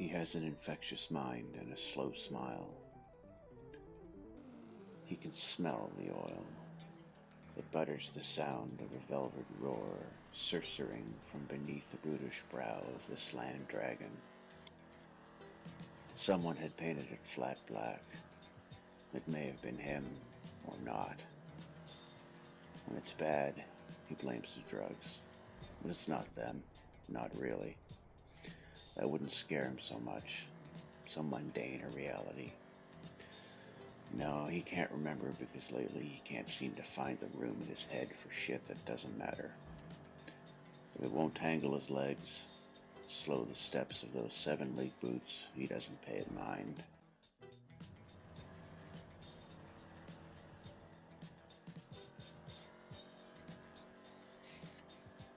He has an infectious mind and a slow smile. He can smell the oil. It butters the sound of a velvet roar surcering from beneath the brutish brow of the slant dragon. Someone had painted it flat black. It may have been him or not. When it's bad, he blames the drugs. But it's not them. Not really. That wouldn't scare him so much. So mundane a reality. No, he can't remember because lately he can't seem to find the room in his head for shit that doesn't matter. If it won't tangle his legs, slow the steps of those 7 league boots, he doesn't pay it mind.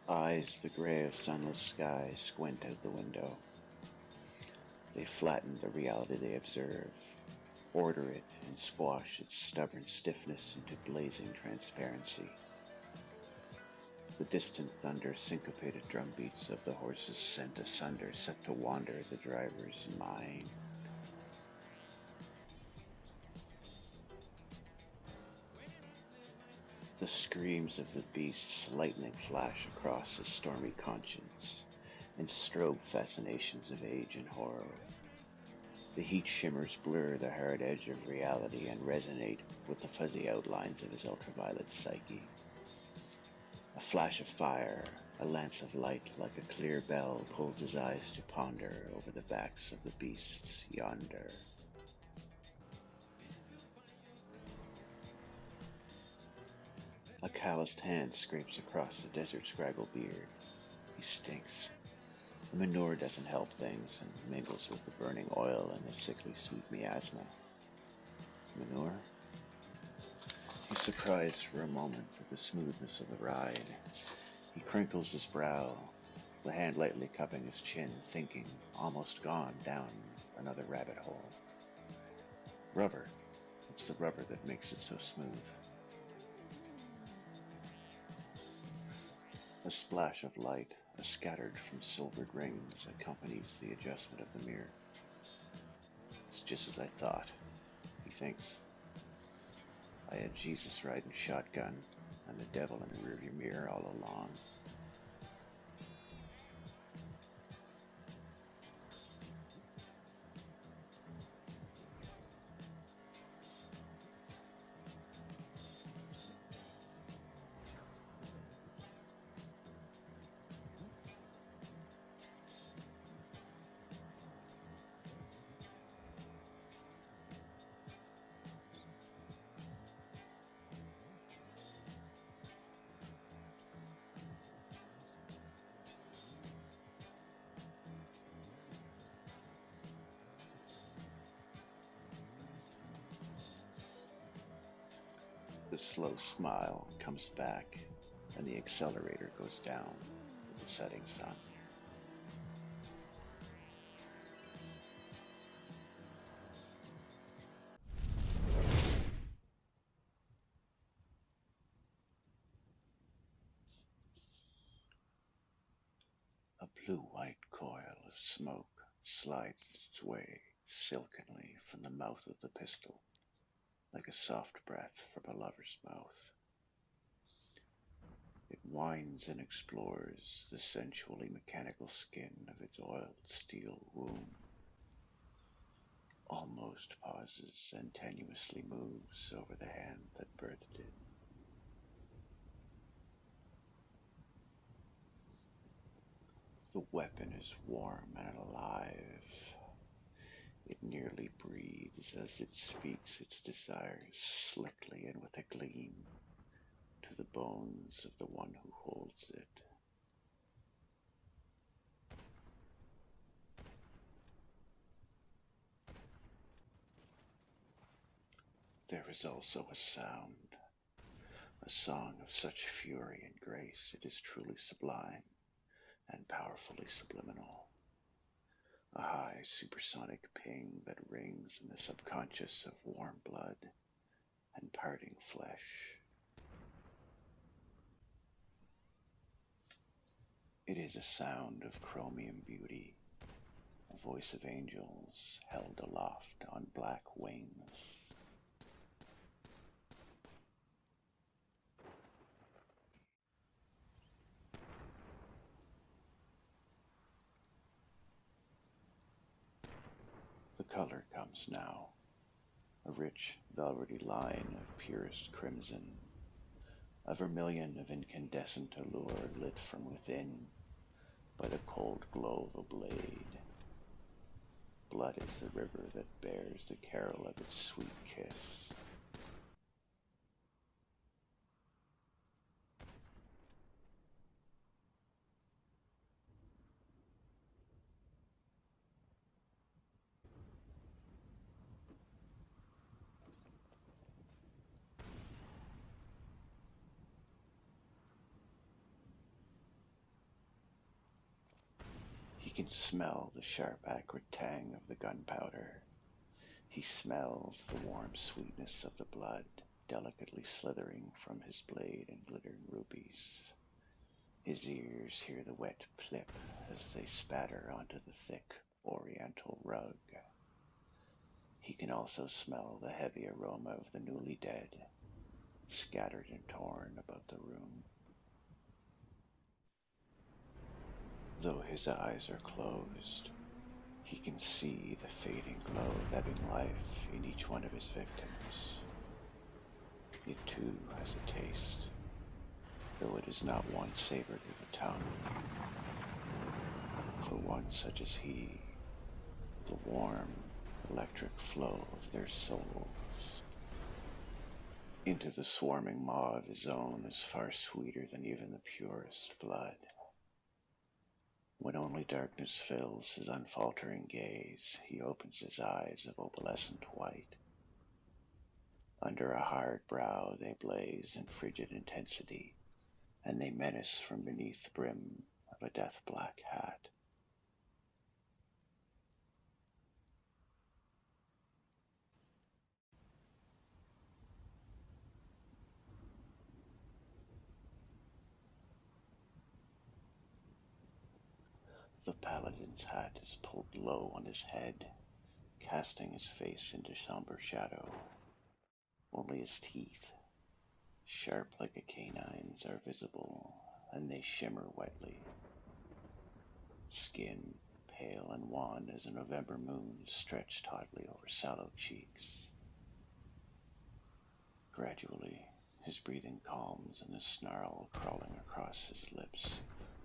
Eyes the gray of sunless sky squint out the window. They flatten the reality they observe, order it and squash its stubborn stiffness into blazing transparency. The distant thunder syncopated drumbeats of the horses sent asunder set to wander the driver's mind. The screams of the beasts lightning flash across his stormy conscience and strobe fascinations of age and horror. The heat shimmers blur the hard edge of reality and resonate with the fuzzy outlines of his ultraviolet psyche. A flash of fire, a lance of light like a clear bell pulls his eyes to ponder over the backs of the beasts yonder. A calloused hand scrapes across the desert scraggle beard. He stinks. The manure doesn't help things and mingles with the burning oil and the sickly sweet miasma. Manure? He's surprised for a moment at the smoothness of the ride. He crinkles his brow, the hand lightly cupping his chin, thinking, almost gone down another rabbit hole. Rubber. It's the rubber that makes it so smooth. A splash of light, scattered from silvered rings, accompanies the adjustment of the mirror. It's just as I thought, he thinks. I had Jesus riding shotgun and the devil in the rearview mirror all along. The slow smile comes back and the accelerator goes down with the setting sun. A blue-white coil of smoke slides its way silkenly from the mouth of the pistol, like a soft breath from a lover's mouth. It winds and explores the sensually mechanical skin of its oiled steel womb, almost pauses and tenuously moves over the hand that birthed it. The weapon is warm and alive. It nearly breathes as it speaks its desires slickly and with a gleam to the bones of the one who holds it. There is also a sound, a song of such fury and grace it is truly sublime and powerfully subliminal. A high supersonic ping that rings in the subconscious of warm blood and parting flesh. It is a sound of chromium beauty, a voice of angels held aloft on black wings. The color comes now, a rich, velvety line of purest crimson, a vermilion of incandescent allure lit from within by the cold glow of a blade. Blood is the river that bears the carol of its sweet kiss. He can smell the sharp, acrid tang of the gunpowder. He smells the warm sweetness of the blood delicately slithering from his blade and glittering rubies. His ears hear the wet plip as they spatter onto the thick oriental rug. He can also smell the heavy aroma of the newly dead, scattered and torn about the room. Though his eyes are closed, he can see the fading glow of ebbing life in each one of his victims. It too has a taste, though it is not one savored with the tongue. For one such as he, the warm, electric flow of their souls into the swarming maw of his own is far sweeter than even the purest blood. When only darkness fills his unfaltering gaze, he opens his eyes of opalescent white. Under a hard brow they blaze in frigid intensity, and they menace from beneath the brim of a death-black hat. The paladin's hat is pulled low on his head, casting his face into somber shadow. Only his teeth, sharp like a canine's, are visible, and they shimmer whitely. Skin, pale and wan as a November moon, stretched tautly over sallow cheeks. Gradually, his breathing calms, and the snarl crawling across his lips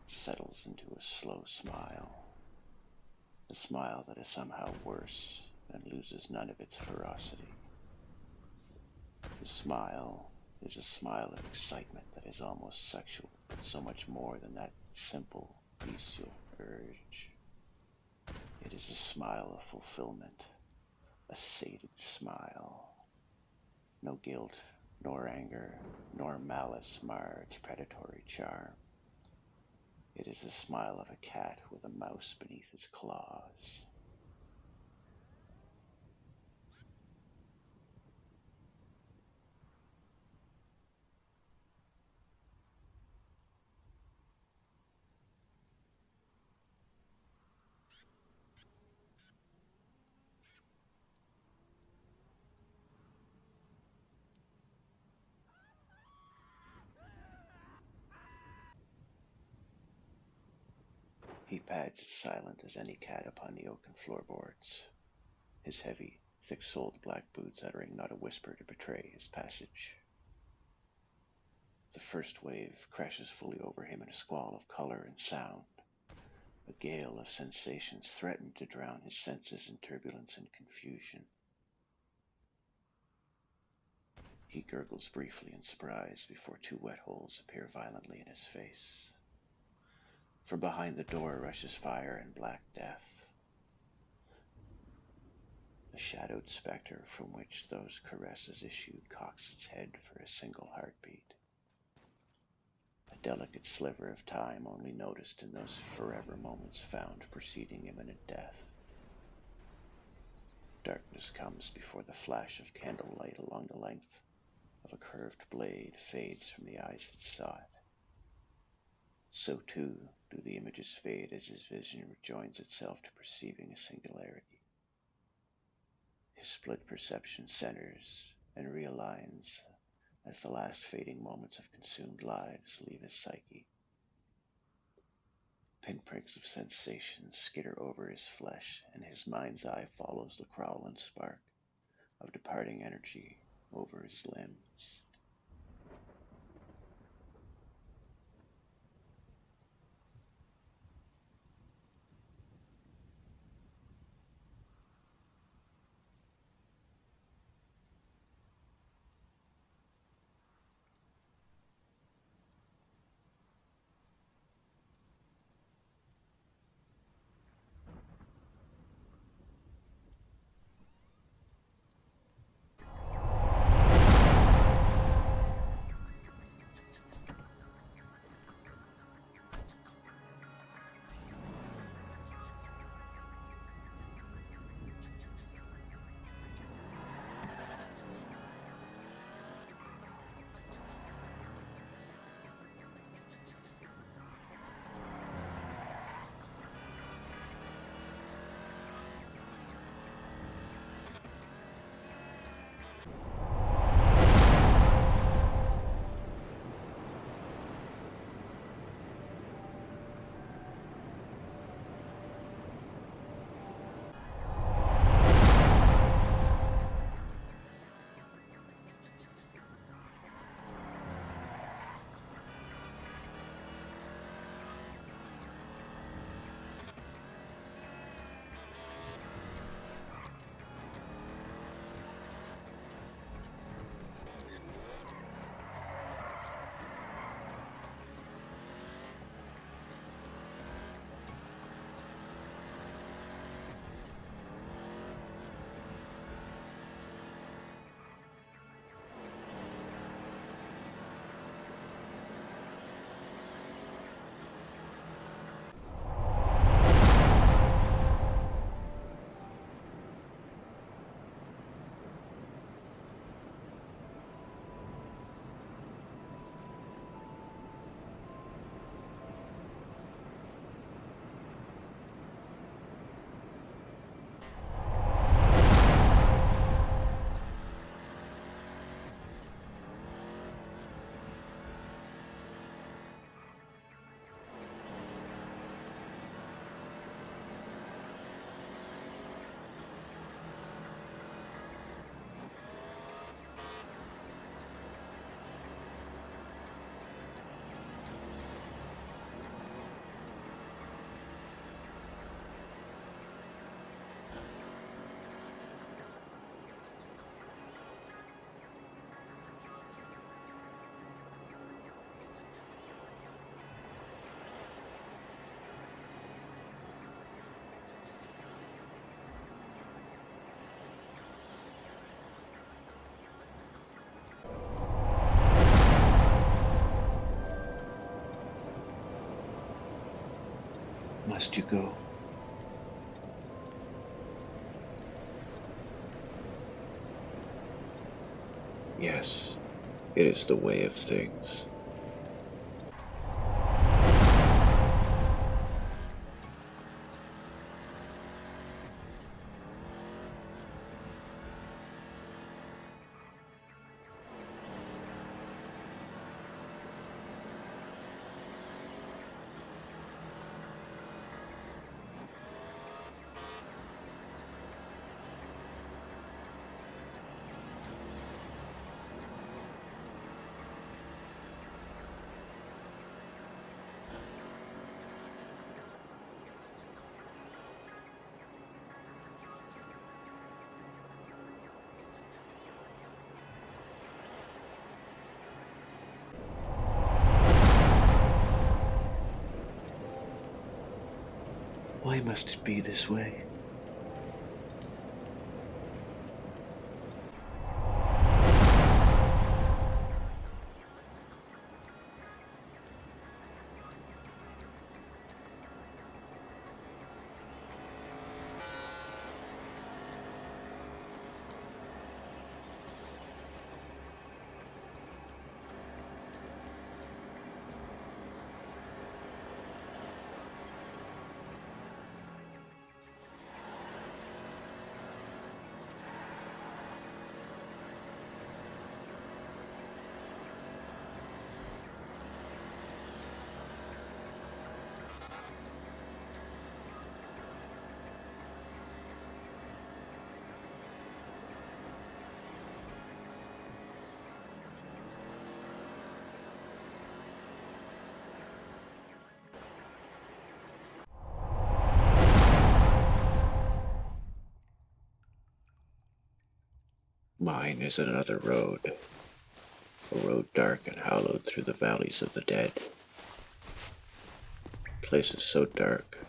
settles into a slow smile. A smile that is somehow worse and loses none of its ferocity. The smile is a smile of excitement that is almost sexual, but so much more than that simple, bestial urge. It is a smile of fulfillment, a sated smile. No guilt, nor anger, nor malice mar its predatory charm. It is the smile of a cat with a mouse beneath its claws. He pads as silent as any cat upon the oaken floorboards, his heavy, thick-soled black boots uttering not a whisper to betray his passage. The first wave crashes fully over him in a squall of color and sound. A gale of sensations threatened to drown his senses in turbulence and confusion. He gurgles briefly in surprise before two wet holes appear violently in his face. From behind the door rushes fire and black death, a shadowed specter from which those caresses issued cocks its head for a single heartbeat, a delicate sliver of time only noticed in those forever moments found preceding imminent death. Darkness comes before the flash of candlelight along the length of a curved blade fades from the eyes that saw it. so too do the images fade as his vision rejoins itself to perceiving a singularity. His split perception centers and realigns as the last fading moments of consumed lives leave his psyche. Pinpricks of sensation skitter over his flesh, and his mind's eye follows the crawl and spark of departing energy over his limbs. Must you go? Yes, it is the way of things. Why must it be this way? Mine is another road, a road dark and hallowed through the valleys of the dead. Places so dark,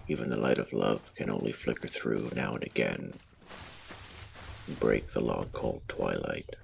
even the light of love can only flicker through now and again and break the long cold twilight.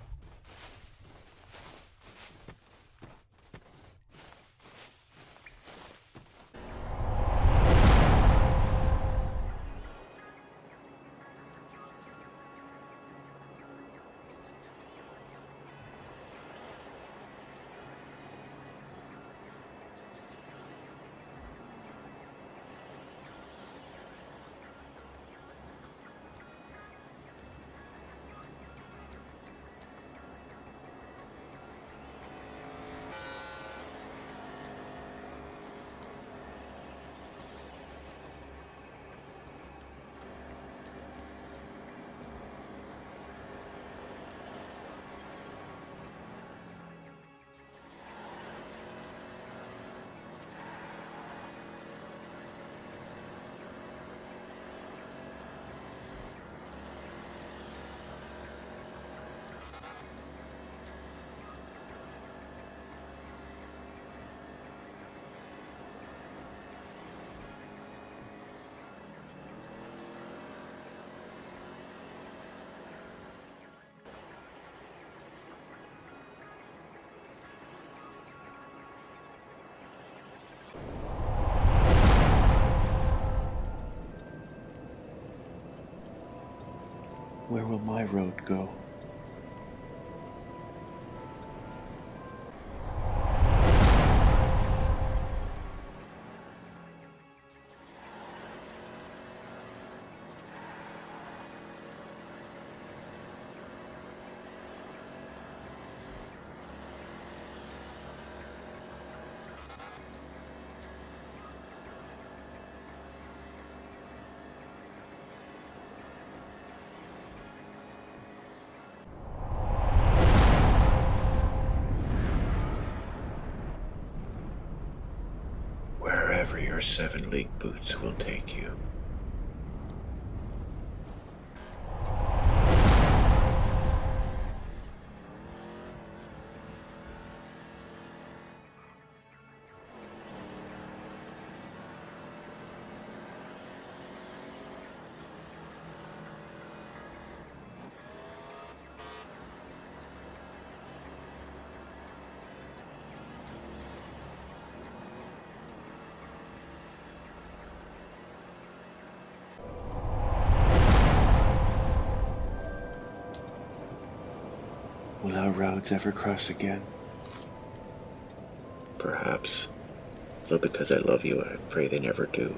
Where will my road go? Wherever your 7-league boots will take you. Will our roads ever cross again? Perhaps. Though because I love you, I pray they never do.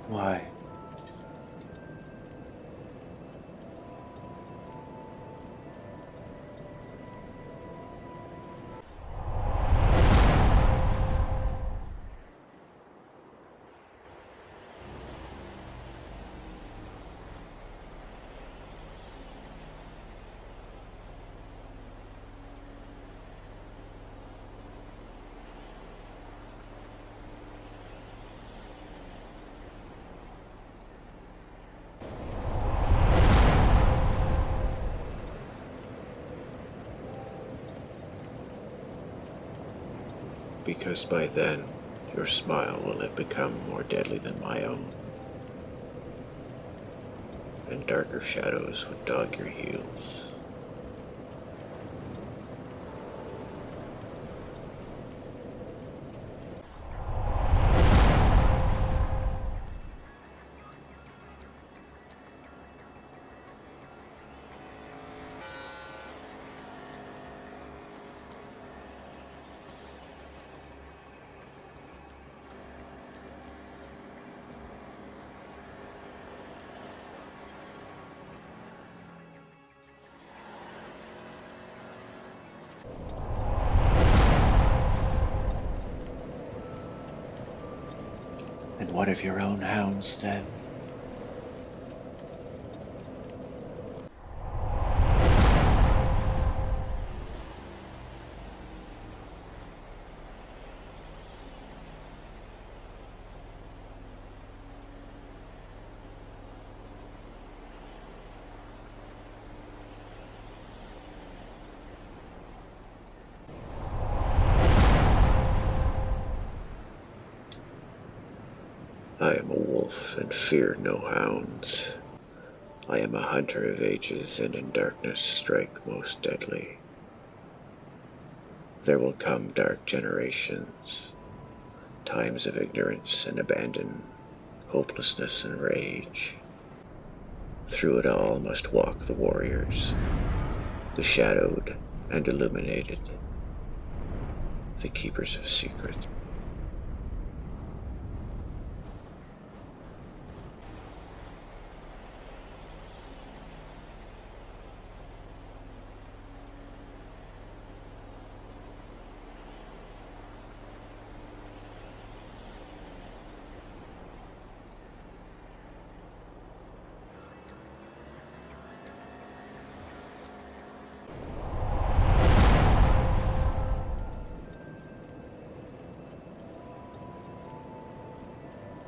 Why? Because by then, your smile will have become more deadly than my own, and darker shadows would dog your heels. And what of your own hounds, then? I am a wolf and fear no hounds. I am a hunter of ages, and in darkness strike most deadly. There will come dark generations, times of ignorance and abandon, hopelessness and rage. Through it all must walk the warriors, the shadowed and illuminated, the keepers of secrets.